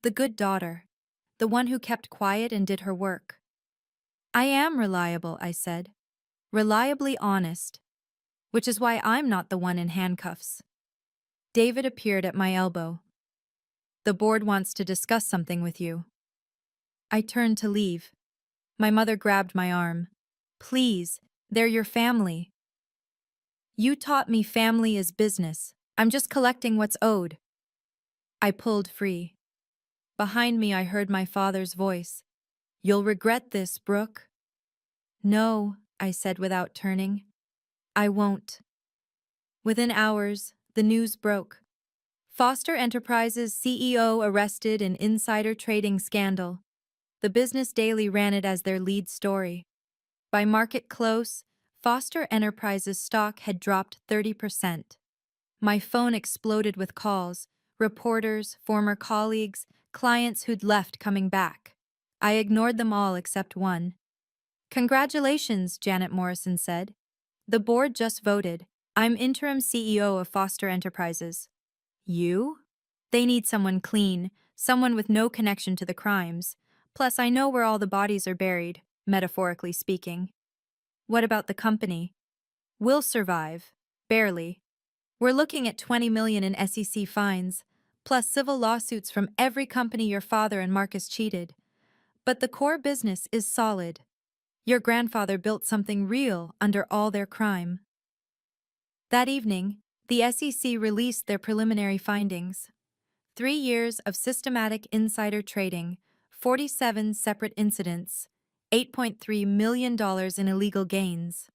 "The good daughter. The one who kept quiet and did her work." "I am reliable," I said. "Reliably honest. Which is why I'm not the one in handcuffs." David appeared at my elbow. "The board wants to discuss something with you." I turned to leave. My mother grabbed my arm. "Please, they're your family." "You taught me family is business. I'm just collecting what's owed." I pulled free. Behind me I heard my father's voice. "You'll regret this, Brooke." "No," I said without turning. "I won't." Within hours, the news broke. Foster Enterprises CEO arrested in insider trading scandal. The Business Daily ran it as their lead story. By market close, Foster Enterprises stock had dropped 30%. My phone exploded with calls, reporters, former colleagues, clients who'd left coming back. I ignored them all except one. Congratulations, Janet Morrison said. The board just voted. I'm interim CEO of Foster Enterprises. You? They need someone clean, someone with no connection to the crimes. Plus, I know where all the bodies are buried, metaphorically speaking. What about the company? We'll survive. Barely. We're looking at $20 million in SEC fines, plus civil lawsuits from every company your father and Marcus cheated. But the core business is solid. Your grandfather built something real under all their crime. That evening, the SEC released their preliminary findings. 3 years of systematic insider trading, 47 separate incidents, $8.3 million in illegal gains.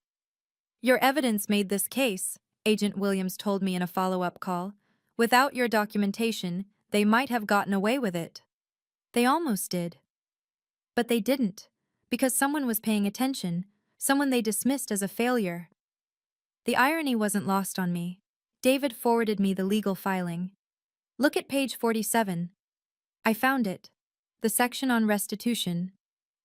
Your evidence made this case, Agent Williams told me in a follow-up call. Without your documentation, they might have gotten away with it. They almost did. But they didn't, because someone was paying attention, someone they dismissed as a failure. The irony wasn't lost on me. David forwarded me the legal filing. Look at page 47. I found it. The section on restitution.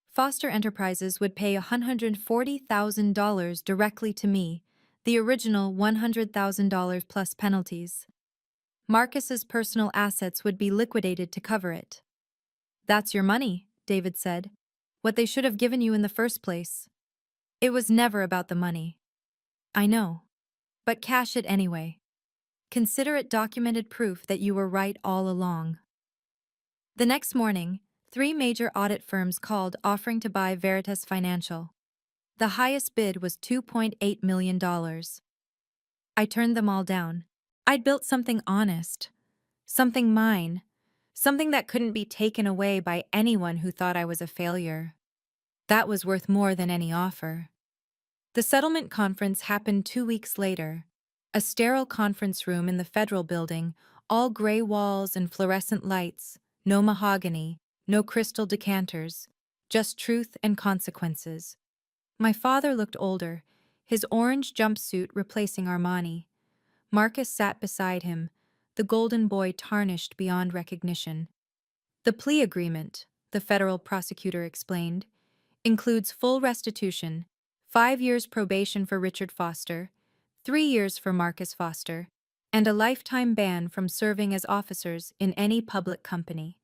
Foster Enterprises would pay $140,000 directly to me, the original $100,000 plus penalties. Marcus's personal assets would be liquidated to cover it. That's your money, David said. What they should have given you in the first place. It was never about the money. I know. But cash it anyway. Consider it documented proof that you were right all along. The next morning, 3 major audit firms called offering to buy Veritas Financial. The highest bid was $2.8 million. I turned them all down. I'd built something honest, something mine, something that couldn't be taken away by anyone who thought I was a failure. That was worth more than any offer. The settlement conference happened 2 weeks later. A sterile conference room in the federal building, all gray walls and fluorescent lights, no mahogany, no crystal decanters, just truth and consequences. My father looked older, his orange jumpsuit replacing Armani. Marcus sat beside him, the golden boy tarnished beyond recognition. The plea agreement, the federal prosecutor explained, includes full restitution, 5 years probation for Richard Foster, 3 years for Marcus Foster, and a lifetime ban from serving as officers in any public company.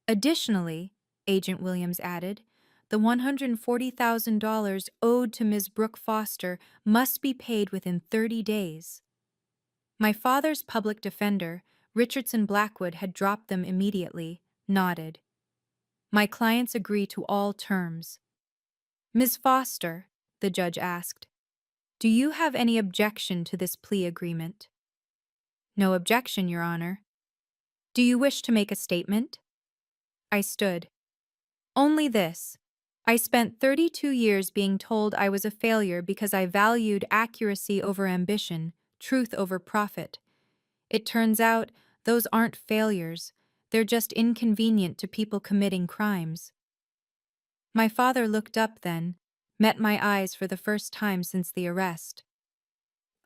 Additionally, Agent Williams added, the $140,000 owed to Ms. Brooke Foster must be paid within 30 days. My father's public defender, Richardson Blackwood, had dropped them immediately, nodded. My clients agree to all terms. Ms. Foster, the judge asked, do you have any objection to this plea agreement? No objection, Your Honor. Do you wish to make a statement? I stood. Only this. I spent 32 years being told I was a failure because I valued accuracy over ambition, truth over profit. It turns out those aren't failures. They're just inconvenient to people committing crimes. My father looked up then, met my eyes for the first time since the arrest.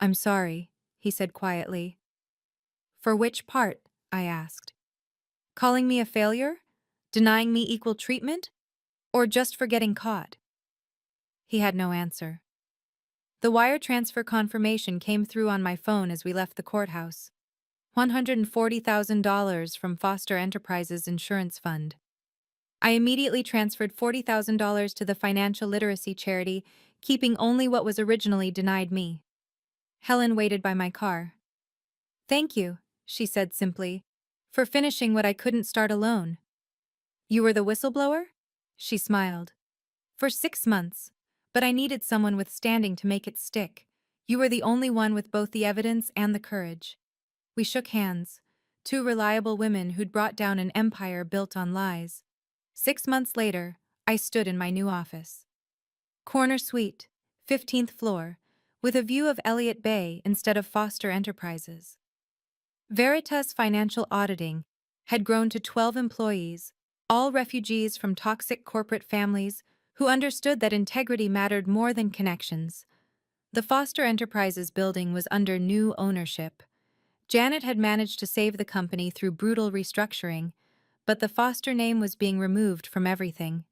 I'm sorry, he said quietly. For which part? I asked. Calling me a failure? Denying me equal treatment? Or just for getting caught? He had no answer. The wire transfer confirmation came through on my phone as we left the courthouse. $140,000 from Foster Enterprises Insurance Fund. I immediately transferred $40,000 to the financial literacy charity, keeping only what was originally denied me. Helen waited by my car. Thank you, she said simply, for finishing what I couldn't start alone. You were the whistleblower? She smiled. For 6 months, but I needed someone with standing to make it stick. You were the only one with both the evidence and the courage. We shook hands, 2 reliable women who'd brought down an empire built on lies. 6 months later, I stood in my new office. Corner suite, 15th floor, with a view of Elliott Bay instead of Foster Enterprises. Veritas Financial Auditing had grown to 12 employees, all refugees from toxic corporate families who understood that integrity mattered more than connections. The Foster Enterprises building was under new ownership. Janet had managed to save the company through brutal restructuring, but the Foster name was being removed from everything.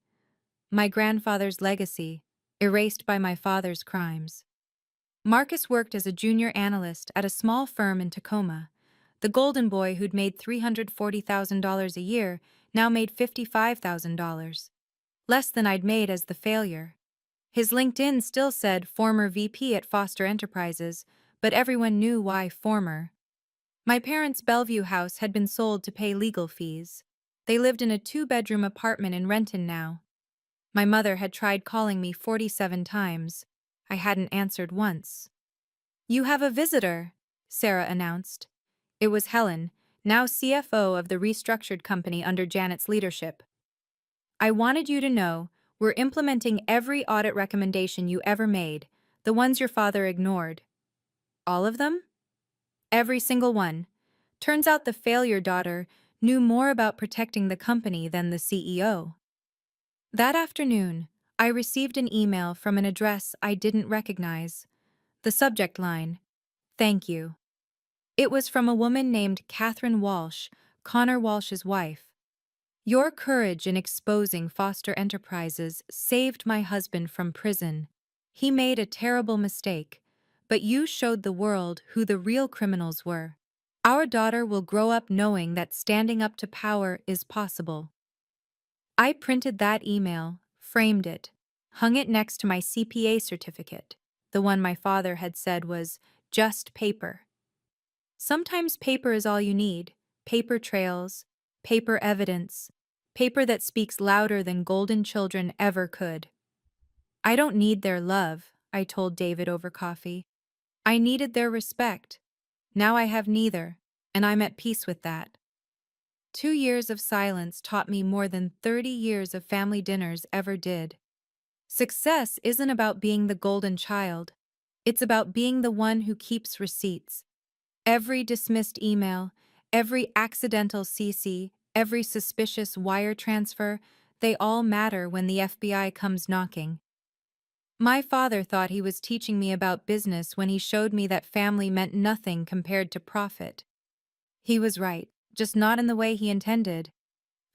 My grandfather's legacy, erased by my father's crimes. Marcus worked as a junior analyst at a small firm in Tacoma. The golden boy who'd made $340,000 a year now made $55,000, less than I'd made as the failure. His LinkedIn still said former VP at Foster Enterprises, but everyone knew why former. My parents' Bellevue house had been sold to pay legal fees. They lived in a 2-bedroom apartment in Renton now. My mother had tried calling me 47 times. I hadn't answered once. "You have a visitor," Sarah announced. It was Helen, now CFO of the restructured company under Janet's leadership. "I wanted you to know, we're implementing every audit recommendation you ever made, the ones your father ignored." "All of them?" "Every single one. Turns out the failure daughter knew more about protecting the company than the CEO. That afternoon, I received an email from an address I didn't recognize. The subject line, "Thank you." It was from a woman named Catherine Walsh, Connor Walsh's wife. "Your courage in exposing Foster Enterprises saved my husband from prison. He made a terrible mistake, but you showed the world who the real criminals were. Our daughter will grow up knowing that standing up to power is possible." I printed that email, framed it, hung it next to my CPA certificate, the one my father had said was just paper. Sometimes paper is all you need, paper trails, paper evidence, paper that speaks louder than golden children ever could. "I don't need their love," I told David over coffee. "I needed their respect. Now I have neither, and I'm at peace with that." 2 years of silence taught me more than 30 years of family dinners ever did. Success isn't about being the golden child. It's about being the one who keeps receipts. Every dismissed email, every accidental CC, every suspicious wire transfer, they all matter when the FBI comes knocking. My father thought he was teaching me about business when he showed me that family meant nothing compared to profit. He was right, just not in the way he intended.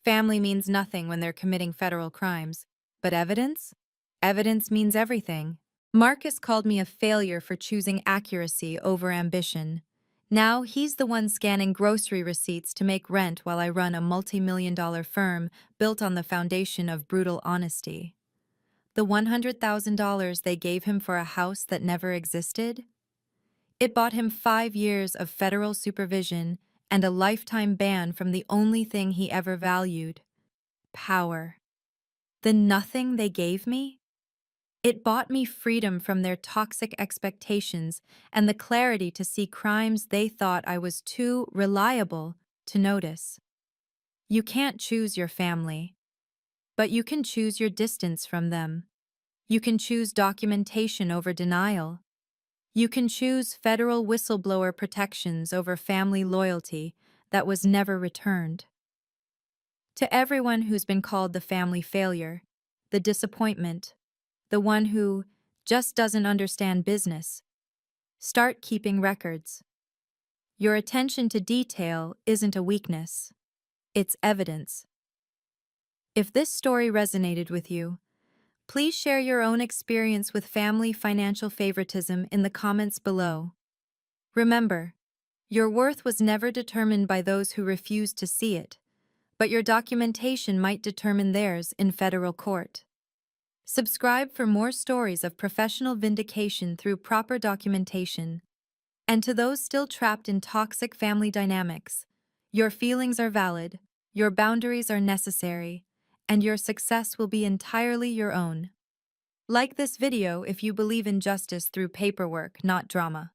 Family means nothing when they're committing federal crimes. But evidence? Evidence means everything. Marcus called me a failure for choosing accuracy over ambition. Now he's the one scanning grocery receipts to make rent while I run a multi-million-dollar firm built on the foundation of brutal honesty. The $100,000 they gave him for a house that never existed? It bought him 5 years of federal supervision and a lifetime ban from the only thing he ever valued: power. The nothing they gave me? It bought me freedom from their toxic expectations and the clarity to see crimes they thought I was too reliable to notice. You can't choose your family, but you can choose your distance from them. You can choose documentation over denial. You can choose federal whistleblower protections over family loyalty that was never returned. To everyone who's been called the family failure, the disappointment, the one who just doesn't understand business, start keeping records. Your attention to detail isn't a weakness, it's evidence. If this story resonated with you, please share your own experience with family financial favoritism in the comments below. Remember, your worth was never determined by those who refused to see it, but your documentation might determine theirs in federal court. Subscribe for more stories of professional vindication through proper documentation. And to those still trapped in toxic family dynamics, your feelings are valid, your boundaries are necessary, and your success will be entirely your own. Like this video if you believe in justice through paperwork, not drama.